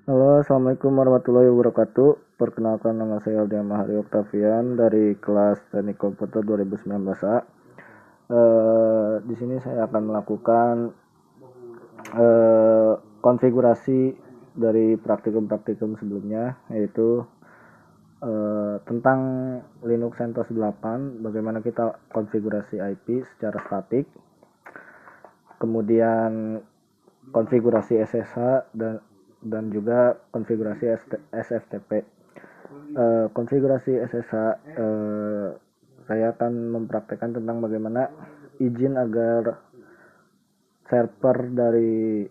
Halo, Assalamualaikum warahmatullahi wabarakatuh. Perkenalkan, nama saya Aldian Mahari Oktavian dari kelas Teknik Komputer 2019A. Di sini saya akan melakukan eh, konfigurasi dari praktikum-praktikum sebelumnya, yaitu tentang Linux CentOS 8, bagaimana kita konfigurasi IP secara statik, kemudian konfigurasi SSH dan juga konfigurasi SFTP. Konfigurasi SSH, saya akan mempraktekkan tentang bagaimana izin agar server dari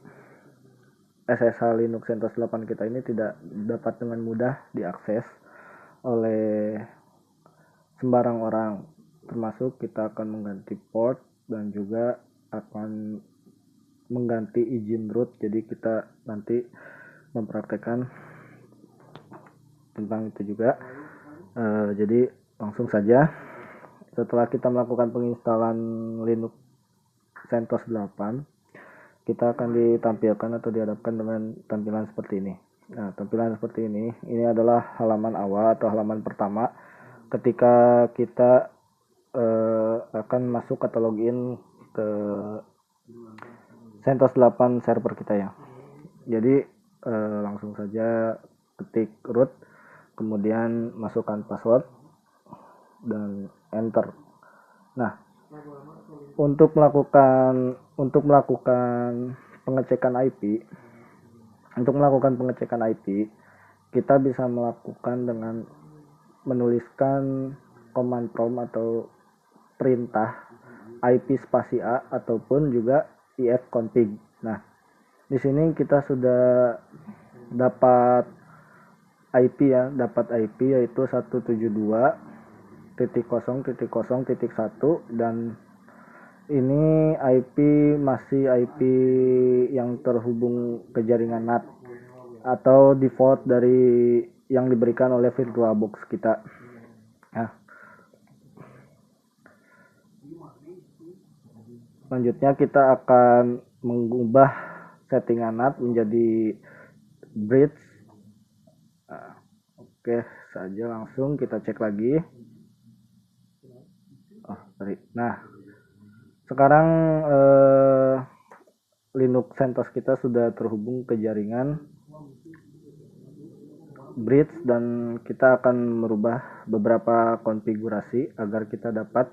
SSH Linux CentOS 8 kita ini tidak dapat dengan mudah diakses oleh sembarang orang, termasuk kita akan mengganti port dan juga akan mengganti izin root. Jadi kita nanti mempraktekkan tentang itu juga. Jadi langsung saja, setelah kita melakukan penginstalan Linux CentOS 8, kita akan ditampilkan atau dihadapkan dengan tampilan seperti ini. Nah, tampilan seperti ini adalah halaman awal atau halaman pertama ketika kita akan masuk atau login ke CentOS 8 server kita ya. Jadi langsung saja ketik root, kemudian masukkan password dan enter. Nah, untuk melakukan pengecekan IP, kita bisa melakukan dengan menuliskan command prompt atau perintah IP spasi A ataupun juga ifconfig. Nah, di sini kita sudah dapat IP yaitu 172.0.0.1, dan ini IP masih IP yang terhubung ke jaringan NAT atau default dari yang diberikan oleh VirtualBox kita. Nah, selanjutnya kita akan mengubah settingan NAT menjadi bridge. Oke saja, langsung kita cek lagi. Nah, sekarang Linux CentOS kita sudah terhubung ke jaringan bridge, dan kita akan merubah beberapa konfigurasi agar kita dapat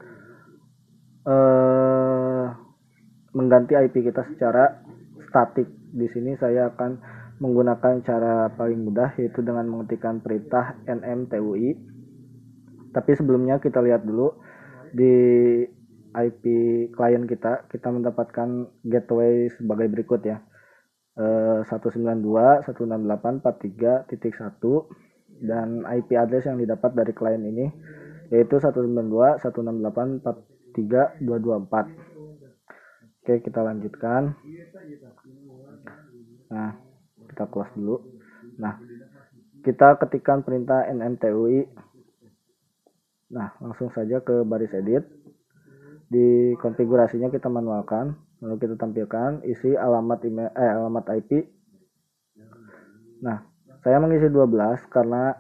mengganti IP kita secara statik. Di sini saya akan menggunakan cara paling mudah, yaitu dengan mengetikkan perintah nmtui. Tapi sebelumnya kita lihat dulu di IP klien kita mendapatkan gateway sebagai berikut ya. 192.168.43.1, dan IP address yang didapat dari klien ini yaitu 192.168.43.224. Oke, kita lanjutkan. Nah, kita close dulu. Nah, kita ketikkan perintah nmtui. Nah, langsung saja ke baris edit. Di konfigurasinya kita manualkan, lalu kita tampilkan isi alamat IP. Nah, saya mengisi 12 karena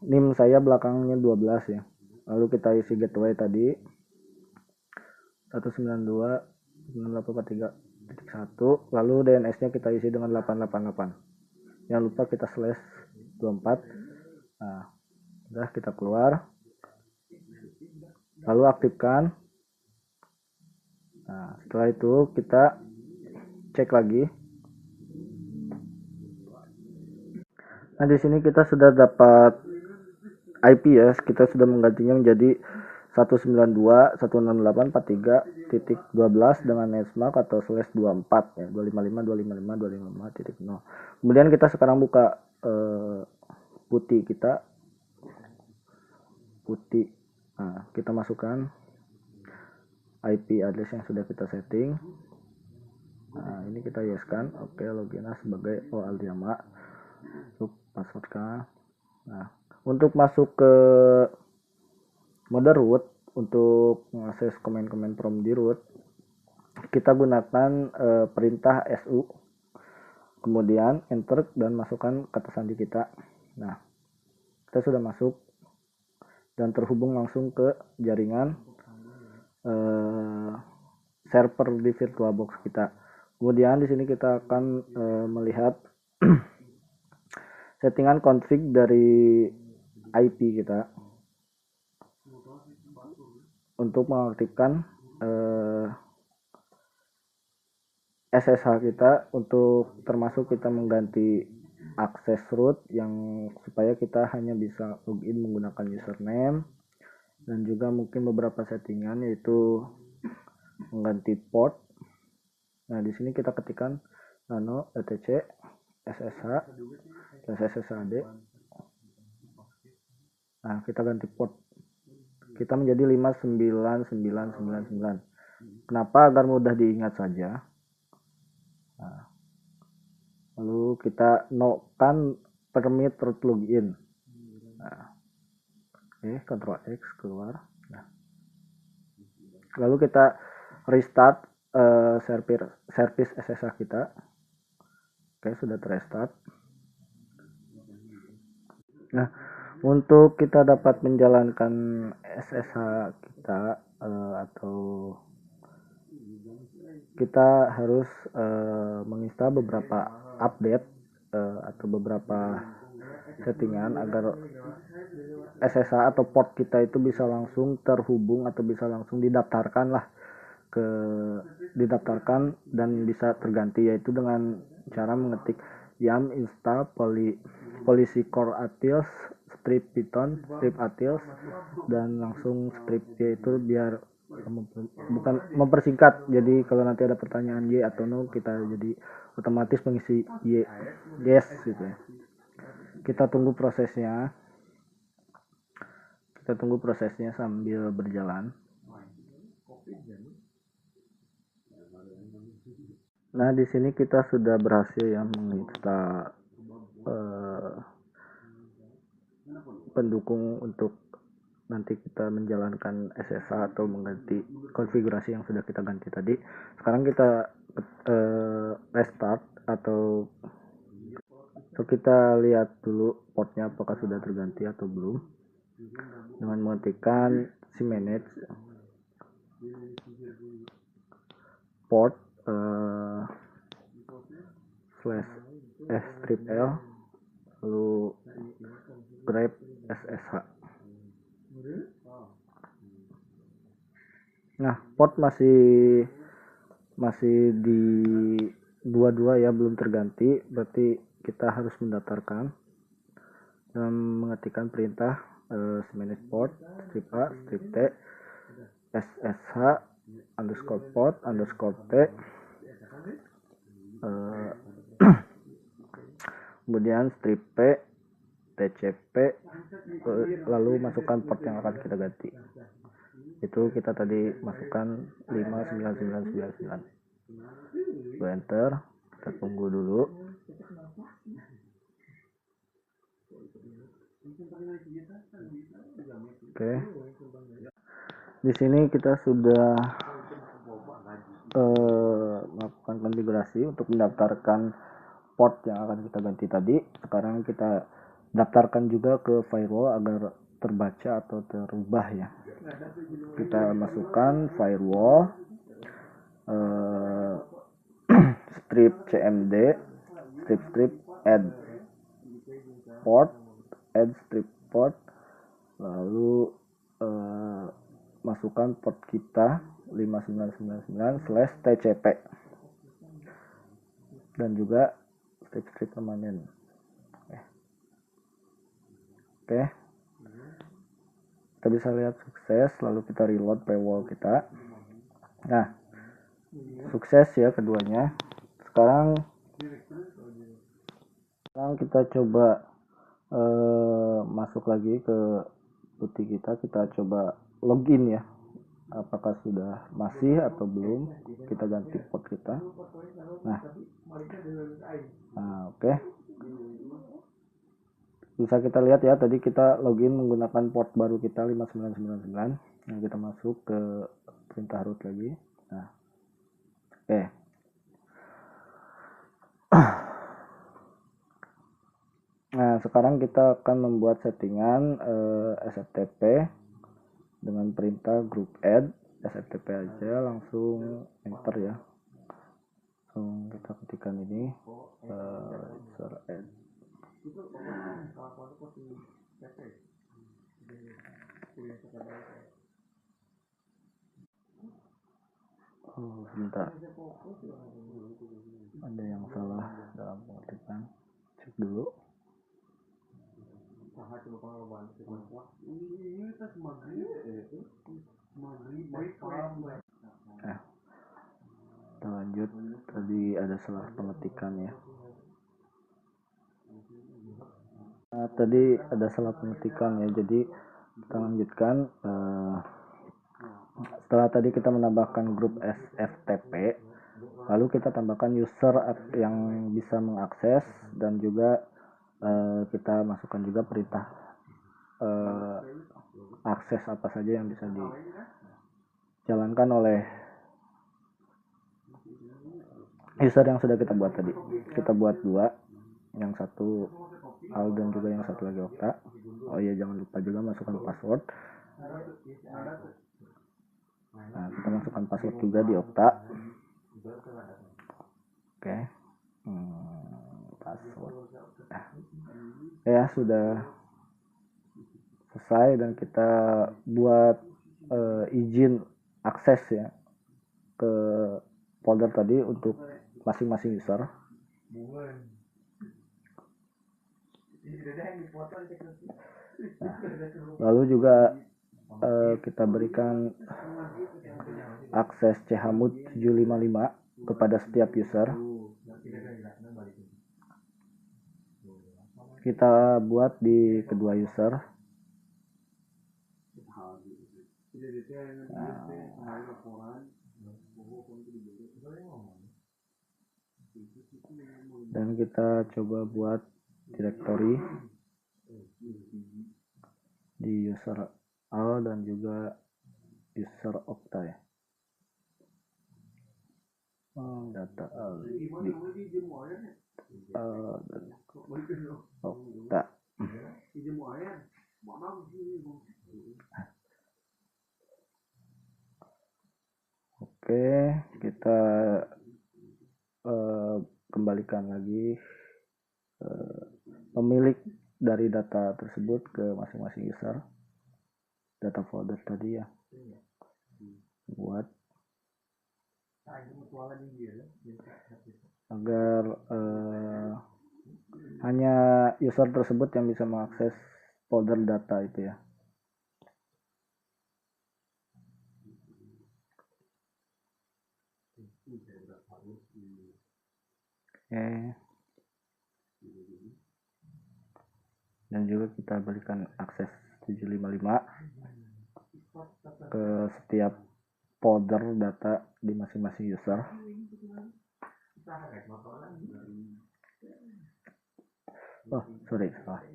NIM saya belakangnya 12 ya. Lalu kita isi gateway tadi 192.168.43.1, lalu DNS-nya kita isi dengan 888. Jangan lupa kita slash 24. Nah, udah, kita keluar. Lalu aktifkan. Nah, setelah itu kita cek lagi. Nah, di sini kita sudah dapat IP ya, kita sudah menggantinya menjadi 192.168.43.12 dengan netmark atau /24 ya, 255.255.255.0. Kemudian kita sekarang buka putih kita. Nah, kita masukkan IP address yang sudah kita setting. Nah, ini kita yeskan. Oke, login sebagai Aldiama. Untuk passwordnya. Nah, untuk masuk ke mode root, untuk mengakses komen-komen from di root, kita gunakan perintah su. kemudian enter dan masukkan kata sandi kita. Nah, kita sudah masuk dan terhubung langsung ke jaringan server di VirtualBox kita. Kemudian di sini kita akan melihat settingan config dari IP kita untuk mengaktifkan SSH kita, untuk termasuk kita mengganti akses root yang supaya kita hanya bisa login menggunakan username, dan juga mungkin beberapa settingan yaitu mengganti port. Nah, di sini kita ketikkan nano etc ssh dan sshd. Nah, kita ganti port kita menjadi 59999. Kenapa? Agar mudah diingat saja. Nah, lalu kita nokan permit root login. Nah, Ctrl X keluar. Nah, lalu kita restart service SSH kita. Sudah terrestart. Nah, untuk kita dapat menjalankan SSH kita atau kita harus menginstal beberapa update atau beberapa settingan agar SSH atau port kita itu bisa langsung terhubung atau bisa langsung didaftarkan dan bisa terganti, yaitu dengan cara mengetik yum install policy core utils strip python strip utils dan langsung strip y, itu biar bukan mempersingkat, jadi kalau nanti ada pertanyaan y atau no kita jadi otomatis mengisi yes gitu ya. Kita tunggu prosesnya sambil berjalan. Nah, di sini kita sudah berhasil ya menginstal pendukung untuk nanti kita menjalankan SSH atau mengganti konfigurasi yang sudah kita ganti tadi. Sekarang kita restart atau kita lihat dulu portnya apakah sudah terganti atau belum, dengan mengetikkan cmanage port /s-l lalu grep SSH. Nah, port masih di 22 ya, belum terganti, berarti kita harus mendaftarkan dan mengetikkan perintah manage port strip a strip t ssh underscore port underscore t kemudian strip p tcp, lalu masukkan port yang akan kita ganti. Itu kita tadi masukkan 59999. Enter, kita tunggu dulu. Oke. Di sini kita sudah melakukan konfigurasi untuk mendaftarkan port yang akan kita ganti tadi. Sekarang kita daftarkan juga ke firewall agar terbaca atau terubah ya. Kita masukkan firewall strip cmd strip add port add strip port, lalu masukkan port kita 5999/tcp dan juga strip permanen. Oke. Kita bisa lihat sukses, lalu kita reload firewall kita. Nah, sukses ya keduanya. Sekarang kita coba masuk lagi ke putih kita coba login ya, apakah sudah masih atau belum. Kita ganti port kita. Nah oke. Bisa kita lihat ya, tadi kita login menggunakan port baru kita 5999. Nah, kita masuk ke perintah root lagi. Nah, oke. sekarang kita akan membuat settingan SFTP dengan perintah group add SFTP aja, langsung enter ya. Langsung kita ketikkan ini user add. Oh, sebentar, ada yang salah dalam pengetikan, cek dulu. Kita lanjut, tadi ada salah pengetikan ya. Tadi ada salah pengetikan ya, jadi kita lanjutkan. Setelah tadi kita menambahkan grup SFTP, lalu kita tambahkan user yang bisa mengakses, dan juga kita masukkan juga perintah akses apa saja yang bisa dijalankan oleh user yang sudah kita buat tadi. Kita buat dua, yang satu Al dan juga yang satu lagi Okta. Oh iya, jangan lupa juga masukkan password. Nah, kita masukkan password juga di Okta. Oke. Password. Ya, sudah selesai, dan kita buat izin akses ya ke folder tadi untuk masing-masing user. Nah, lalu juga kita berikan akses chmod 755 kepada setiap user. Kita buat di kedua user. Dan kita coba buat directory di user Al dan juga user Okta ya. Data Al di Al dan Okta. Oke, kita kembalikan lagi pemilik dari data tersebut ke masing-masing user. Data folder tadi ya, buat agar hanya user tersebut yang bisa mengakses folder data itu ya. Oke. Dan juga kita berikan akses 755 ke setiap folder data di masing-masing user. Oh, sorry, salah.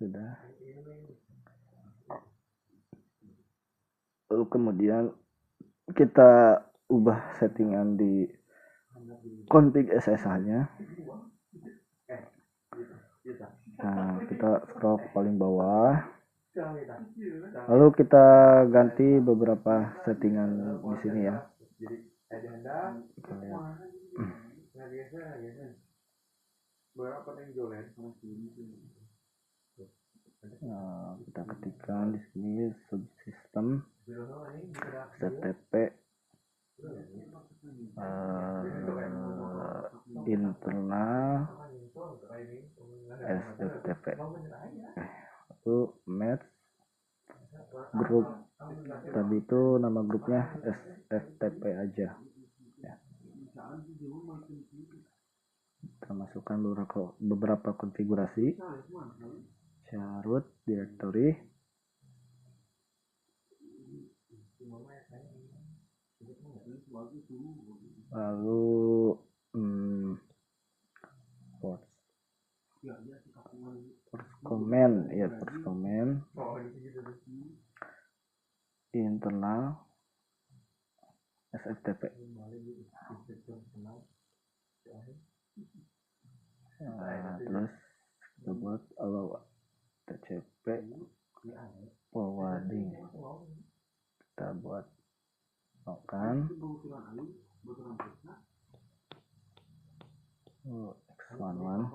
Sudah. Lalu kemudian kita ubah settingan di config SSH-nya. Nah, kita scroll ke paling bawah. Lalu kita ganti beberapa settingan di sini ya. Kita lihat. Nah, kita ketikkan di sini subsystem SFTP internal SFTP. Lalu match grup tadi itu nama grupnya SFTP aja ya. Kita masukkan beberapa konfigurasi, root directory, lalu command ya, first command internal SFTP. Nah, terus kita buat allow TCP forwarding, kita buat makan X11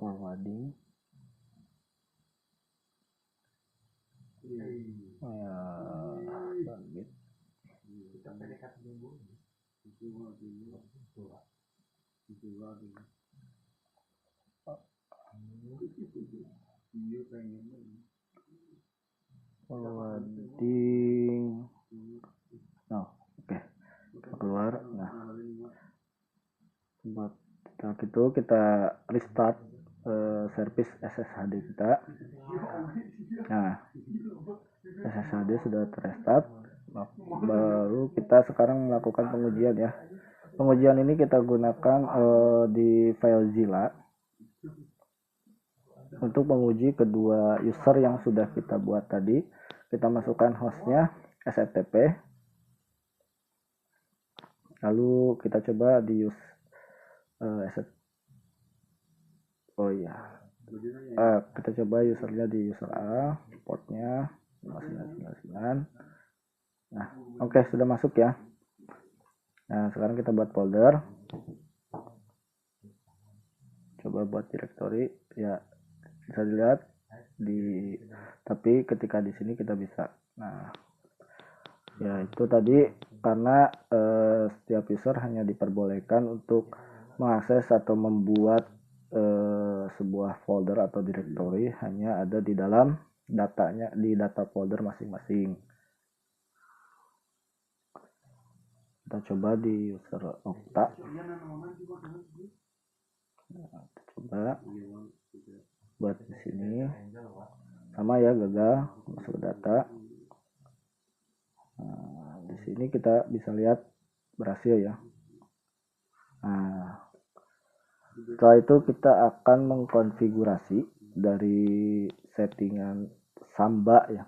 forwarding bit forwarding. Oke. Keluar. Nah, buat setelah itu kita restart service SSHD kita. Nah, SSHD sudah terrestart. Baru kita sekarang melakukan pengujian ya. Pengujian ini kita gunakan di FileZilla untuk menguji kedua user yang sudah kita buat tadi. Kita masukkan hostnya SFTP, lalu kita coba di use kita coba usernya di user A, portnya 5999. Nah, oke, sudah masuk ya. Nah, sekarang kita buat folder, coba buat directory ya, bisa dilihat tapi ketika di sini kita bisa. Nah, ya itu tadi karena setiap user hanya diperbolehkan untuk mengakses atau membuat sebuah folder atau directory hanya ada di dalam datanya, di data folder masing-masing. Kita coba di user Okta. Nah, coba buat di sini sama ya, gagal masuk data. Nah, di sini kita bisa lihat berhasil ya. Nah, setelah itu kita akan mengkonfigurasi dari settingan Samba ya.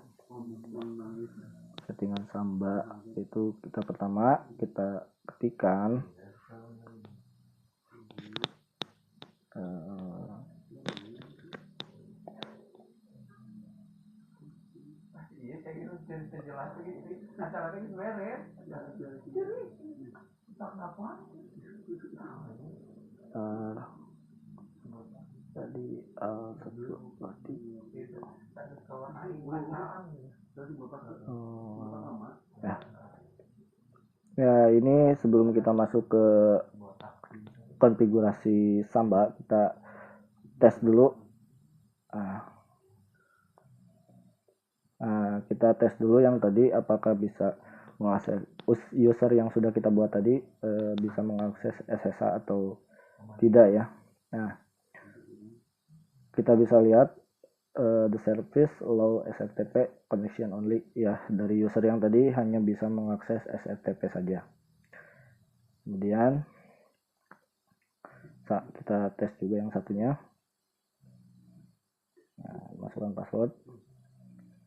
Settingan Samba itu kita pertama kita ketikkan tadi ya, ini sebelum kita masuk ke konfigurasi Samba, kita tes dulu. Kita tes dulu yang tadi apakah bisa mengakses user yang sudah kita buat tadi bisa mengakses SSH atau tidak ya. Nah, kita bisa lihat the service allow SFTP connection only ya, dari user yang tadi hanya bisa mengakses SFTP saja. Kemudian kita tes juga yang satunya. Nah, masukkan password.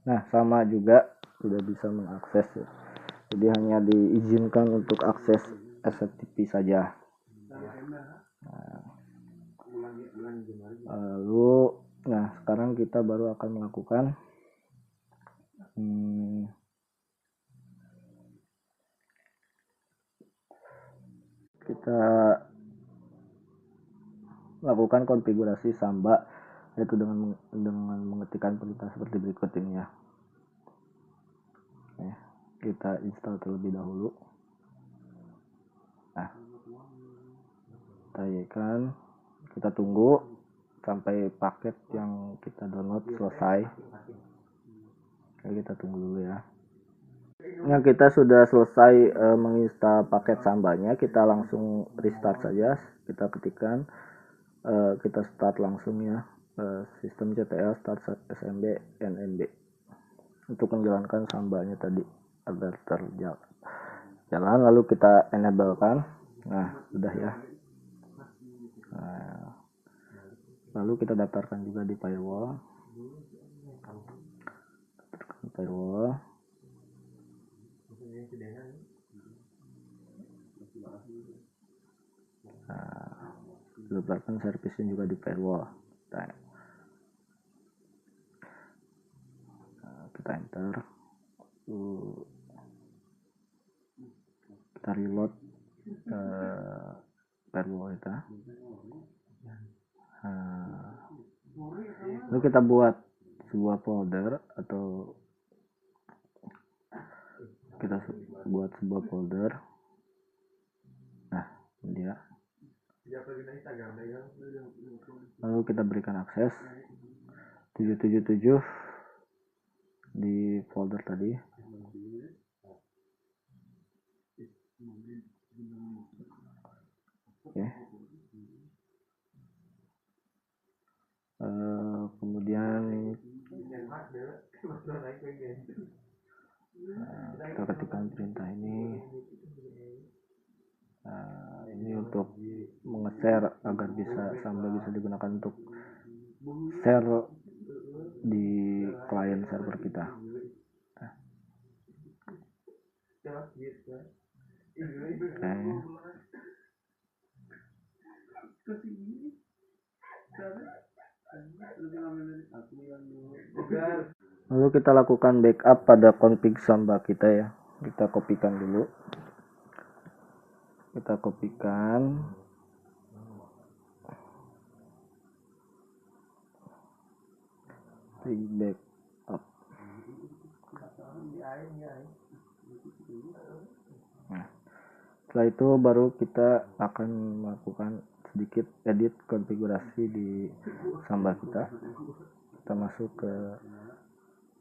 Nah, sama juga sudah bisa mengakses ya. Jadi hanya diizinkan untuk akses SFTP saja. Nah, sekarang kita baru akan melakukan kita lakukan konfigurasi Samba, yaitu dengan mengetikkan perintah seperti berikut ini ya. Kita install terlebih dahulu. Nah, kita tunggu sampai paket yang kita download selesai. Kita tunggu dulu ya. Nah, kita sudah selesai menginstal paket Sambanya, kita langsung restart saja. Kita ketikkan kita start langsung ya, sistem CTL start SMB NMB untuk menjalankan Sambanya tadi agar terjalan, lalu kita enable kan. Nah, sudah ya. Nah, lalu kita daftarkan juga di firewall. Nah, daftarkan servisnya juga di firewall. Kita enter, kita reload firewall kita. Lalu kita buat sebuah folder atau kita buat sebuah folder. Nah, ini dia. Lalu kita berikan akses 777 di folder tadi. Oke. Kemudian kita ketikkan perintah ini. Ini untuk menge-share agar Samba bisa digunakan untuk share di klien server kita. Lalu kita lakukan backup pada config Samba kita ya. Kita kopikan dulu. Kita kopikan. Di backup. Nah, setelah itu baru kita akan melakukan sedikit edit konfigurasi di Samba kita. Kita masuk ke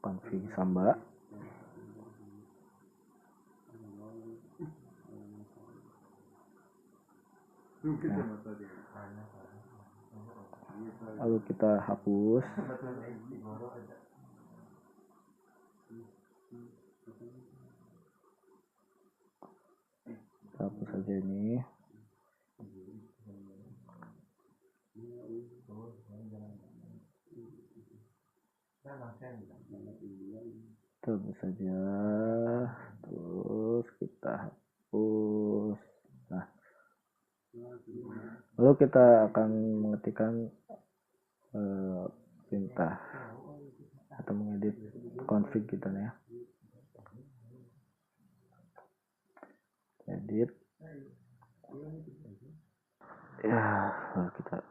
config Samba. Nah, lalu kita hapus. Kita hapus saja ini. Terus saja, terus kita hapus. Nah, lalu kita akan mengetikkan perintah atau mengedit config kita ya. Edit ya, lalu kita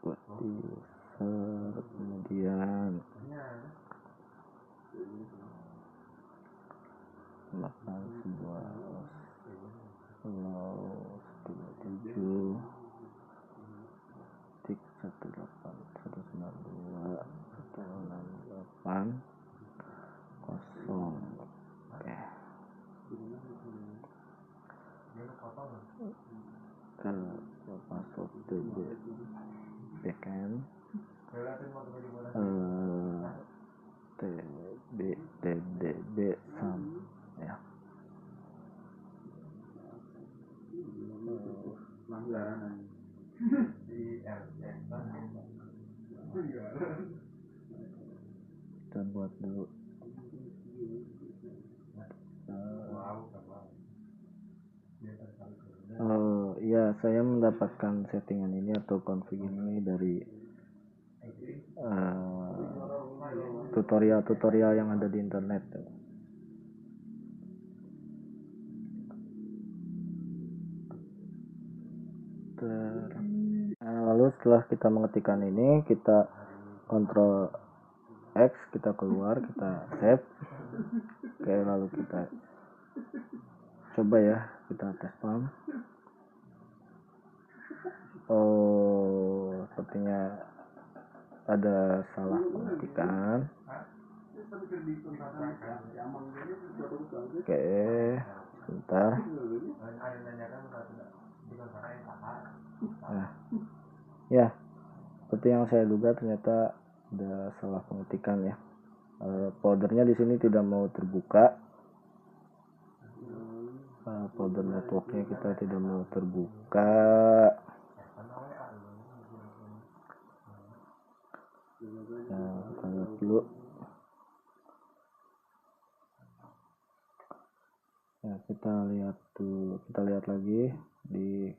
buat user, kemudian melakukan sebuah tujuh 192.168.0. Oke. Masuk DB backend DB sam ya. Kita buat dulu. Ya, saya mendapatkan settingan ini atau config ini dari tutorial-tutorial yang ada di internet. Lalu setelah kita mengetikkan ini, kita Ctrl X, kita keluar, kita save. Oke, lalu kita coba ya, kita tes pam. Oh, sepertinya ada salah pengetikan. Oke, sebentar. Nah, ya, seperti yang saya duga ternyata ada salah pengetikan ya. Foldernya di sini tidak mau terbuka. Folder networknya kita tidak mau terbuka. kita lihat lagi di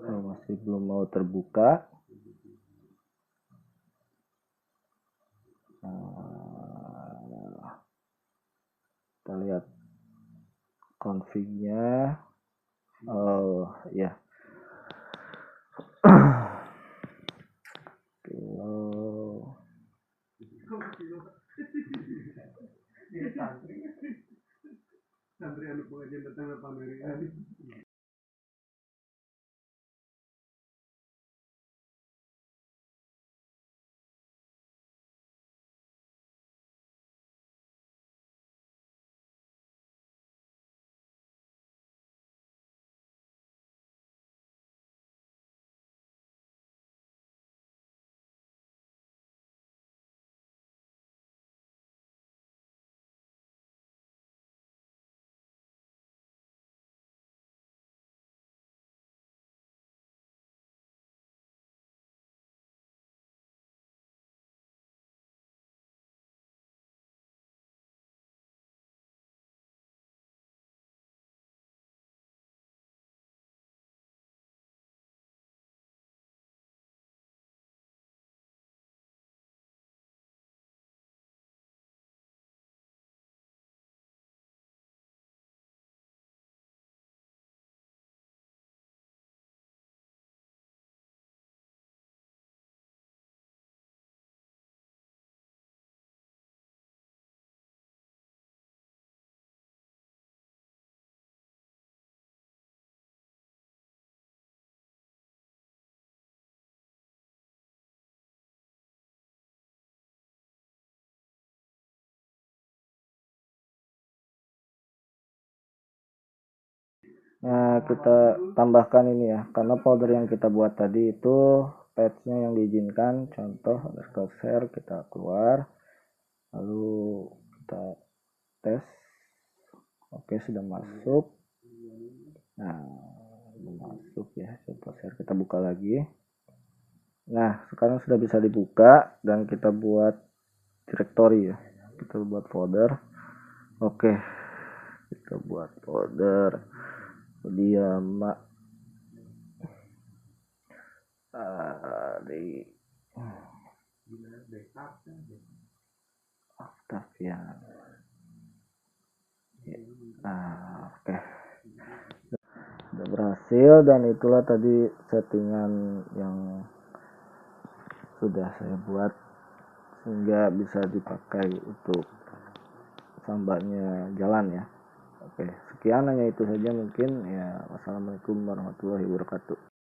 masih belum mau terbuka. Kita lihat config-nya. Oh ya, santri anu pengajian datang ke pamerian. nah kita tambahkan ini ya, karena folder yang kita buat tadi itu patch-nya yang diizinkan, contoh share, kita keluar, lalu kita tes. Oke, sudah masuk. Nah, masuk ya, contoh share, kita buka lagi. Nah, sekarang sudah bisa dibuka dan kita buat directory ya, kita buat folder. Oke, kita buat folder dia di Octavian. Oke, sudah berhasil, dan itulah tadi settingan yang sudah saya buat sehingga bisa dipakai untuk sambatnya jalan ya. Oke, sekian, hanya itu saja mungkin ya. Wassalamualaikum warahmatullahi wabarakatuh.